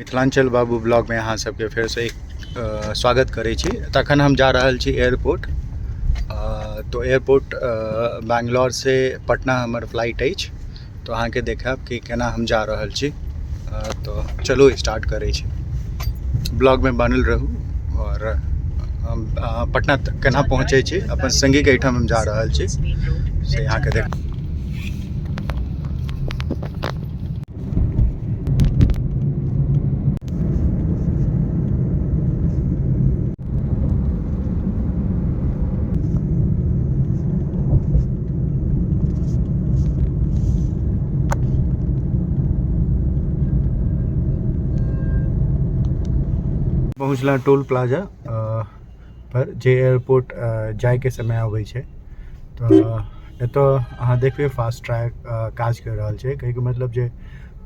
मिथिलांचल बाबू blog में अहाँ सबके फेर से एक स्वागत करै छी। तखन हम जा रहल छी एयरपोर्ट। तो एयरपोर्ट बैंगलोर से पटना हमर फ्लाइट अछि, तो अहाँ के देखाब कि केना हम जा रहल छी। तो चलू स्टार्ट करै छी, ब्लॉग में बनल रहू। और हम पटना केना पहुँचे छी, अपन संगी के एहिठाम हम जा रहल छी से अहाँ के देख। पहुँचला टोल प्लाजा पर जे एयरपोर्ट जाए के समय आबै छै। तो एतो अहाँ देखबे फास्ट ट्रैक काज कर रहल छै। कहे के मतलब जे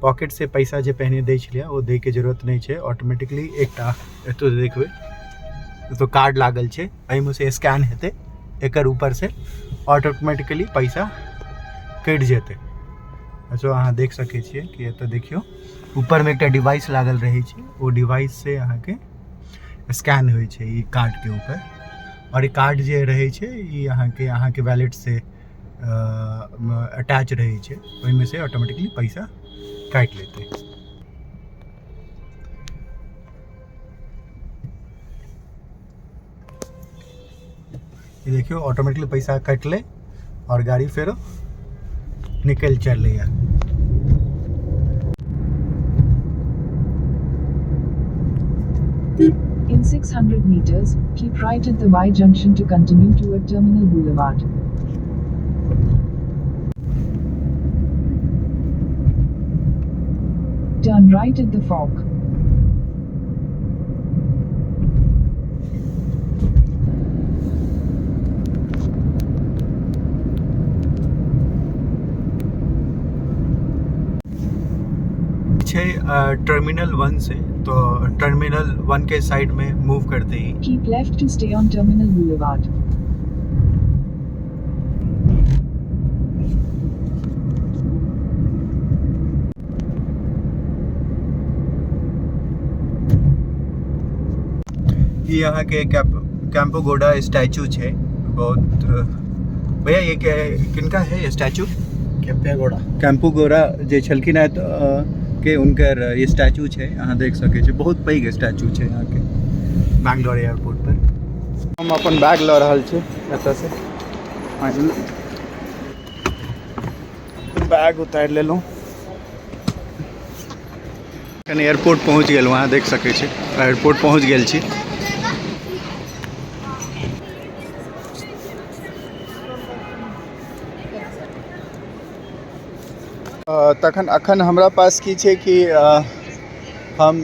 पॉकेट से पैसा जे पहने दै छलिए ओ दै के जरूरत नहीं छै। ऑटोमेटिकली एकटा एतो देखबे तो कार्ड लागल छै, एहिमे से स्कैन हेतै, एकर ऊपर से ऑटोमेटिकली पैसा कट जेतै। तो अहाँ देख सकै छियै कि एतो देखियो ऊपर में एकटा डिवाइस लागल रहे छै, ओ डिवाइस से अहाँ के स्कैन होइ छै ई कार्ड के ऊपर। और ई कार्ड जे रहे छै ई अहाँ के वैलेट से अटैच रहे छै, ओहिमे से ऑटोमेटिकली पैसा काट लेते। ये देखियो ऑटोमेटिकली पैसा कटले और गाड़ी फेरो निकल चल रही है। In 600 meters, keep right at the Y junction to continue toward Terminal Boulevard. Turn right at the fork. Terminal 1 से, तो टर्मिनल 1 के साइड में मूव करते ही Keep left to stay on Terminal Boulevard. ये यहाँ के कैंपोगोडा स्टैचू है। बहुत भैया ये किनका है ये स्टैचू? कैंपोगोडा जे छलखिन है तो के उनकर ये स्टैचू है, अहाँ देख सके छी। बहुत पैघ स्टैचू है यहाँ के बैंगलोर एयरपोर्ट पर। हम अपन बैग लऽ रहल छी एतऽ से, बैग उतार लेलहुँ। एखन एयरपोर्ट पहुँच गेल, अहाँ देख सके छी एयरपोर्ट पहुँच गेल छी। तखन अखन हमरा पास की छै कि हम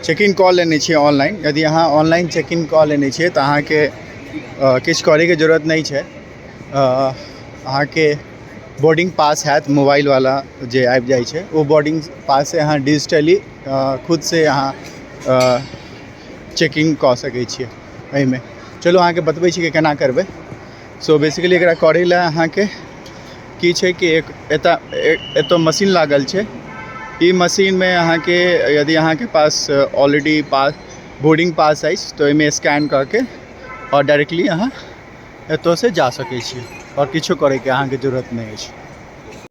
चेक इन कऽ लेने छियै ऑनलाइन। यदि अहाँ ऑनलाइन चेक इन कऽ लेने छियै तऽ अहाँके किछु करैके जरूरत नहीं छै। अहाँके बोर्डिंग पास हैत मोबाइल वाला जे आबि जाइ छै, ओ बोर्डिंग पास से अहाँ डिजिटली खुद से अहाँ चेकिंग कऽ सकै छियै एहिमे। चलू अहाँके बतबै छी कि केना करबै। सो बेसिकली एकरा करै लए अहाँके की छै कि एतो मशीन लागल छै। ई मशीन में अहाँ के यदि अहाँ के पास ऑलरेडी बोर्डिंग पास अछि तो एहिमे स्कैन करके और डायरेक्टली अहाँ एतो से जा सकै छी और किछो करे के अहाँ के जरूरत नहीं अछि।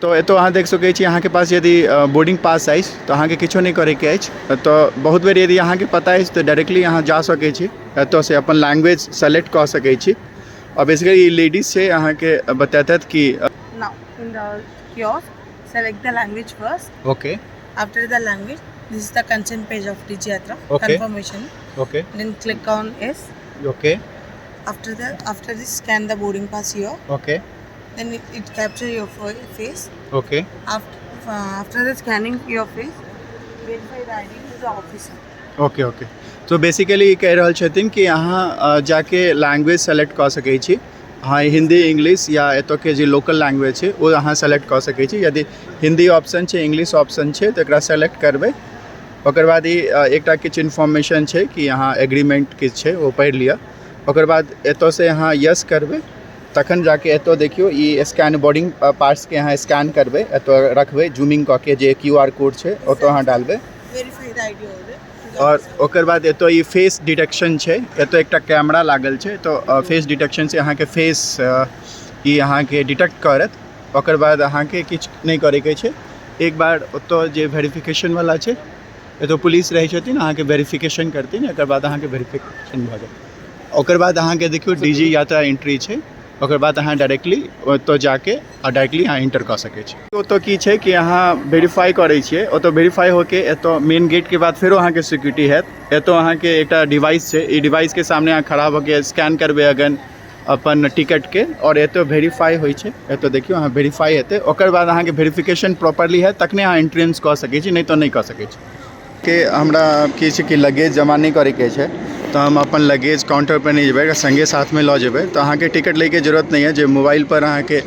तो एतो अहाँ देख सकै छी अहाँ के पास यदि बोर्डिंग पास अछि तो अहाँ के किछो नहीं करे के अछि। तो बहुत बेर यदि अहाँ के पता अछि तो डायरेक्टली अहाँ जा सकै छी, एतो से अपन लैंग्वेज सेलेक्ट कऽ सकै छी। और बेसिकली लेडीज से अहाँ के बतातात कि now in the kiosk select the language first. Okay. After the language, this is the consent page of Digi Yatra. Okay. Confirmation. Okay. Then click on yes. Okay. After this scan the boarding pass here. Okay. Then it capture your face. Okay. After the scanning your face, verify the ID to the officer. Okay okay. तो basically कह रहल छथिन कि अहाँ जाके language select कऽ सकै छी। हाँ, हिंदी इंग्लिश या एतो के जे लोकल लैंग्वेज है वो अहाँ सेलेक्ट कऽ सकै छी। यदि हिंदी ऑप्शन है इंग्लिश ऑप्शन है तो एकरा सेलेक्ट करबै। ओकर बाद एकटा किछु इन्फॉर्मेशन है कि अहाँ एग्रीमेंट किछु है वो पढ़ि लिअ। ओकर बाद एतो से अहाँ यस करबै, तखन जाके एतो देखियो ई स्कैन बोर्डिंग पास के अहाँ स्कैन करबै, एतो रखबै जूमिंग कऽ के जे QR कोड है ओतो अहाँ डालबै। वेरीफाइड आईडी होले और ओकर बाद एतो ई फेस डिटेक्शन छै, एतो एकटा कैमरा लागल छै, तो फेस डिटेक्शन से अहाँके फेस ई अहाँके डिटेक्ट करत। ओकर बाद अहाँके किछु नहि करैके छै, एक बार ओतऽ जे वेरिफिकेशन वाला छै एतो पुलिस रहै छथिन, अहाँके वेरिफिकेशन करथिन, एकर बाद अहाँके वेरिफिकेशन भऽ जायत। ओकर बाद अहाँके देखियौ डीजी यात्रा एंट्री छै, ओकर बाद अहाँ डायरेक्टली ओतऽ जाके आ डायरेक्टली अहाँ इंटर कऽ सकै छी। ओतऽ की छै कि अहाँ वेरीफाई करै छियै, ओतऽ वेरीफाई होके एतऽ मेन गेट के बाद फेरो अहाँके सिक्योरिटी हैत। एतऽ अहाँके एकटा डिवाइस छै, ई डिवाइस के सामने अहाँ खड़ा होके स्कैन करबै अगन अपन टिकट के, और एतऽ वेरीफाई होइ छै। एतऽ देखियौ अहाँ वेरीफाई हेतै, ओकर बाद अहाँके वेरिफिकेशन प्रॉपरली हैत तखने अहाँ एंट्रेंस कऽ सकै छी, नहि तऽ नहि कऽ सकै छी। कि हमरा की छै कि लगेज जमा नहीं करैके छै, तो हम अपन लगेज काउंटर पर नहीं जेबै, संगे साथ में लऽ जेबै, तो अहाँके टिकट लैके जरूरत नहीं है। जो मोबाइल पर अहाँके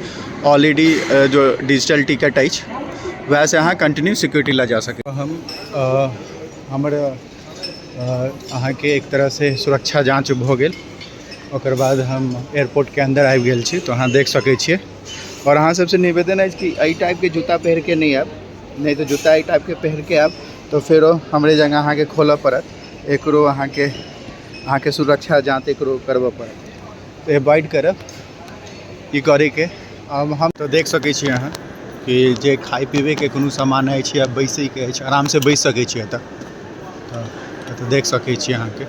ऑलरेडी जो डिजिटल टिकट अछि वएह से अहाँ कंटिन्यू सिक्योरिटी लऽ जा सकै। हम हमर अहाँके एक तरह से सुरक्षा जाँच भऽ गेल, ओकर बाद हम एयरपोर्ट के अंदर आबि गेल छी, तो अहाँ देख सकै छियै। और अहाँ सबसे निवेदन अछि कि एहि टाइप के जूता पहिर के नहीं आब, नहीं तो जूता एहि टाइप के पहिर के आब तो फेरो हमरे जगह अहाँके खोलऽ पड़त, एकरो अहाँके सुरक्षा जाँच एकरो करबऽ पड़त। तो अवॉइड करब ई करैके। अब हम तो देख सकै छी अहाँ कि जे खाइ पीबैके कोनो सामान अछि या बैसैके अछि, आरामसँ बैस सकै छी एतऽ, तो देख सकै छी अहाँके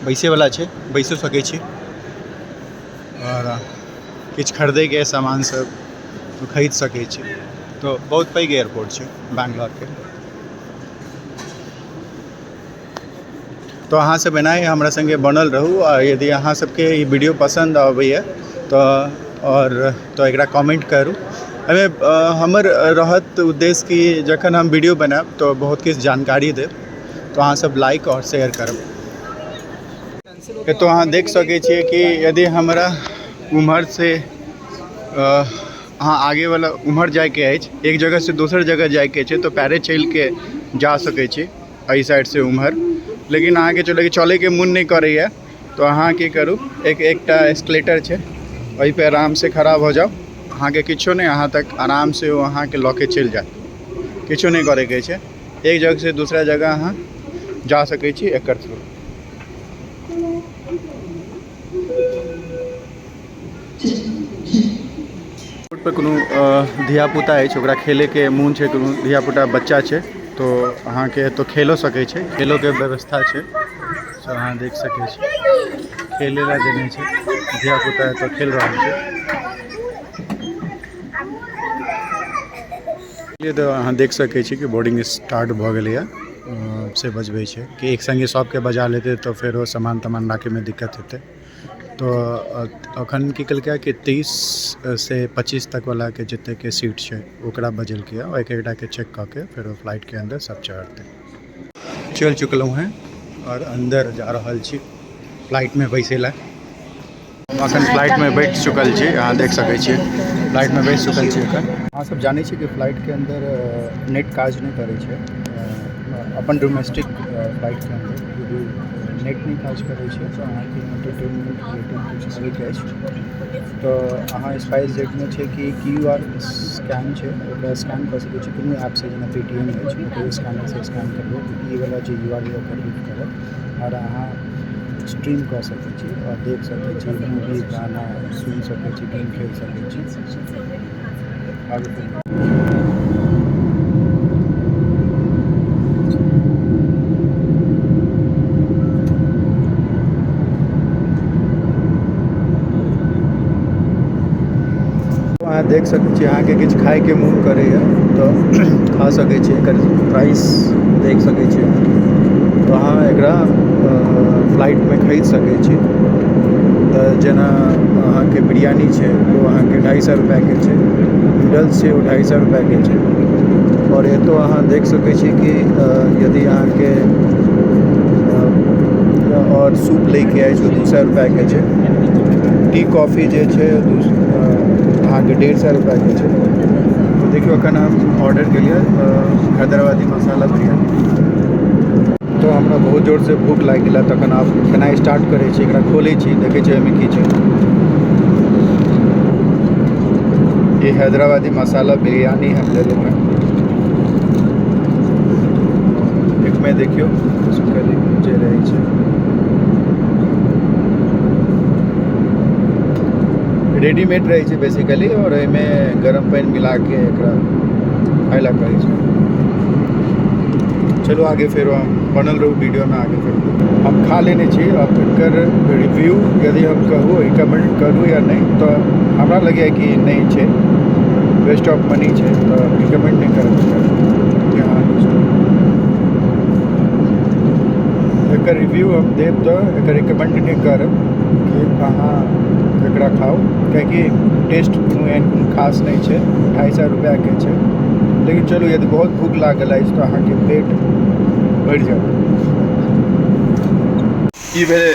बैसैवला छै, बैसो सकै छी। और किछु खरीदैके सामान सब खरीद सकै छी। तो बहुत पैघ एयरपोर्ट छै बैंगलोर के। तो अहाँ सब एनाहि हमरा संगे बनल रहू, और यदि अहाँ सबके ई वीडियो पसंद आबैए तो एकरा कमेंट करू। एहिमे हमर रहत उद्देश्य कि जखन हम वीडियो बनाएब तो बहुत किछु जानकारी देब, तो अहाँ सब लाइक और शेयर करब। तो अहाँ देख सकै छियै कि यदि हमरा उम्हर से अहाँ आगे वाला उम्हर जाके अछि, एक जगह से दोसर जगह जाके छै, तो पैरे चल के जा सकै छी एहि साइड से उम्हर। लेकिन अहाँके चलैके मोन नहीं करैए तो अहाँ की करू, एकटा एस्केलेटर छै, वही पे आराम से खड़ा भऽ जाओ, अहाँके किछो नहीं, अहाँ तक आराम से वो अहाँके लऽ के चलि जाएत, किछो नहीं करैके छै। एक जगह से दूसरा जगह अहाँ जा सकै छी एकर थ्रू। पर कोनो धियापुता अछि, ओकरा खेलैके मोन छै, कोनो धियापुता बच्चा छै, तो अहाँके तो खेलो सकै छै, खेलोके व्यवस्था छै। तो अहाँ देख सकै छी खेलै ला देने छै, धियापुता तो खेल रहल छै। ये तो अहाँ देख सकै छी कि बोर्डिंग स्टार्ट भऽ गेलैए, से बजबै छै कि एक संगे सबके बजा लेतै तो फेर सामान तमान राखैमे दिक्कत हेतै। तो अखन की केलकै कि 30 से 25 तक वाला के जते के सीट छै ओकरा बजलकै, एक एकटा के चेक कऽ के फेर फ्लाइट के अंदर सब चढ़तै। चल चुकलहुँ हैं और अंदर जा रहल छी फ्लाइट में बैसे ला। अखन फ्लाइट में बैठ चुकल छी, अहाँ देख सकै छियै फ्लाइट में बैठ चुकल छी। अखन अहाँ सब जानै छी कि फ्लाइट के अंदर नेट काज नहीं करै छै, अपन डोमेस्टिक फ्लाइट के अंदर यदि नेट नहीं काज करै छै तो अहाँके एंटरटेनमेंट रिलेटेड कुछ करैके अछि, तो अहाँ स्पाइसजेट में छै कि QR स्कैन छै, ओकरा स्कैन कऽ सकै छी कोनो ऐप से, जेना पेटीएम अछि, ओकर स्कैनर से स्कैन करबै ई वाला जे URL ओकर हिट करत और अहाँ स्ट्रीम कऽ सकै छी और देख सकै छी, मूवी गाना सुनि सकै छी, गेम खेल सकै छी। आगे अहाँ देख सकै छी, अहाँके किछु खाइके मोन करैए तो खा सकै छी। एकर प्राइस देख सकै छी अहाँ, तो अहाँ एकरा फ्लाइटमे खरीद सकै छी। तो जेना अहाँके बिरयानी छै वो अहाँके 250 रुपैआके छै, नूडल्स छै वो 250 रुपैआके छै। और एतो अहाँ देख सकै छी कि यदि अहाँके और सूप लैके अछि वो 200 रुपैआके छै। टी कॉफ़ी जे छै अहाँके 150 रुपैआके छै। तो देखियौ अखन हम ऑर्डर केलिए हैदराबादी मसाला बिरयानी, तो हमरा बहुत जोर से भूख लागि गेल, तखन आब खेनाइ स्टार्ट करै छी, एकरा खोलै छी, देखै छी एहिमे की छै। ये हैदराबादी मसाला बिरयानी हम लेलहुँ हैं, में देखियो बेसिकली जे रही है रेडीमेड रही है बेसिकली और में गरम पानी मिला के एकरा खाइला करै छै। चलो आगे फिर हम बनल रहू वीडियो में आगे फिर हम खा लेने छी। अब एकर रिव्यू यदि हम कहूँ रिकमेंड करूँ या नहीं तो हमरा लगे कि नहीं है, वेस्ट ऑफ मनी है तो रिकमेंड नहीं करब। यहाँ एकर रिव्यू हम देव तो एकर रिकमेंड नहीं करब कि अहाँ एकरा खाओ, कियाकि टेस्ट कोनो एहन कोनो खास नहीं है। 250 रुपया के है, लेकिन चलो यदि बहुत भूख लागल है तो अहाँ के पेट बढ़ जाए। ये भेले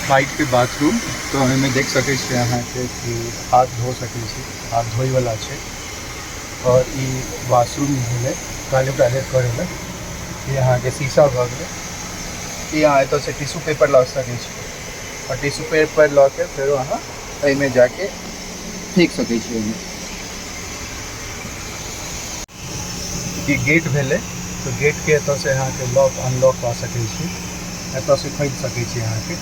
फ्लाइट के बाथरूम, तो हमें देख सके अहाँ के कि हाथ धो सके, हाथ धोई वाला है। और ये वाशरूम भेले टॉयलेट करे ला, यहाँ के शीशा भ गए। यहाँ तो से टिश्यू पेपर ला सके और टिश्यू पेपर ला के फिर वहाँ में जाके फेंक सके। ये गेट भेले, तो गेट के एत से यहाँ के लॉक अनलॉक कऽ सके, एत से खोल सके यहाँ के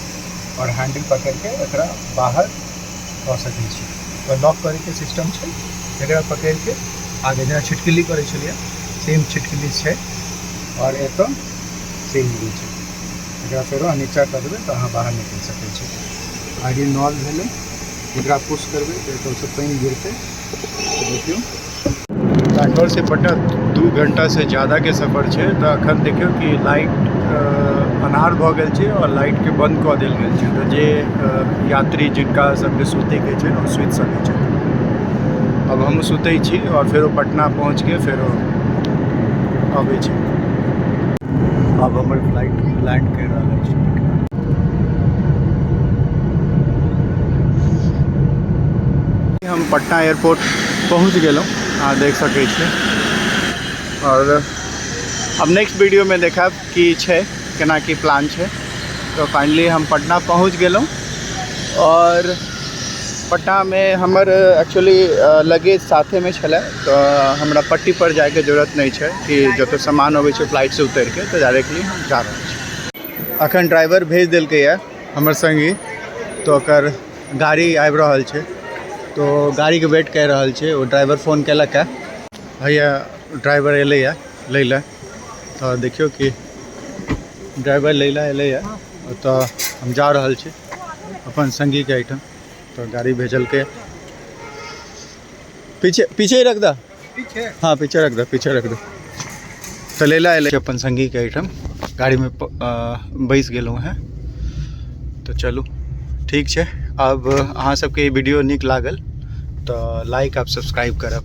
और हैंडल पकड़ के एकरा बाहर कऽ सके। तो लॉक करे के सिस्टम है, एकरा पकड़ के आगे जेना छिटकिली करे छलिए सेम छिटकिली है और एत सेम भी है। एकरा फेर नीचा कर देबै तो अहाँ बाहर निकल सके। आगे नॉल भेले, एकरा पुश करबै तो से पानी गिरते। तो देखियो बैंगलोर से पटना 2 घंटा से ज़्यादा के सफ़र है। तो अखन देखियो कि लाइट अन्हार भ गेल छै और लाइट के बंद कऽ देल गेल छै। तो जे यात्री जिनका सबके सुते के छै ओ सुति सकै छै। अब हम सुते छी और फिर पटना पहुँच के फिर आबै छै। अब हमर फ्लाइट लैंड कर रहा है। हम पटना एयरपोर्ट पहुँच गेलहुँ, अहाँ देख सकै छी। और अब नेक्स्ट वीडियो में देखब कि छै केना की प्लान छै। तो फाइनली हम पटना पहुँच गेलहुँ और पटना में हमर एक्चुअली लगेज साथे में छलै, तो हमरा पट्टी पर जाए के जरूरत नहीं है कि जतऽ सामान अबै छै फ्लाइट से उतर के, तो डायरेक्टली हम जा रहल छी। अखन ड्राइवर भेज देलकै है हमर संगी, तो ओकर गाड़ी आबि रहल छै। तो गाड़ी के वेट कर रहल छै। वो ड्राइवर फ़ोन केलक है, भैया ड्राइवर एलै है लै लए। तो देखियो कि ड्राइवर लै लए एलै है, तो हम जा रहल छी अपन संगी के एहिठाम। तो गाड़ी भेजलकै, पीछे ही रख दा, हाँ पीछे रख दो। तो लै लए एलै अपन संगी के एहिठाम, गाड़ी में बैस गेलहुँ हैं। तो चलू ठीक है। अब अहाँ सबके वीडियो नीक लागल तो लाइक आप सब्सक्राइब करब।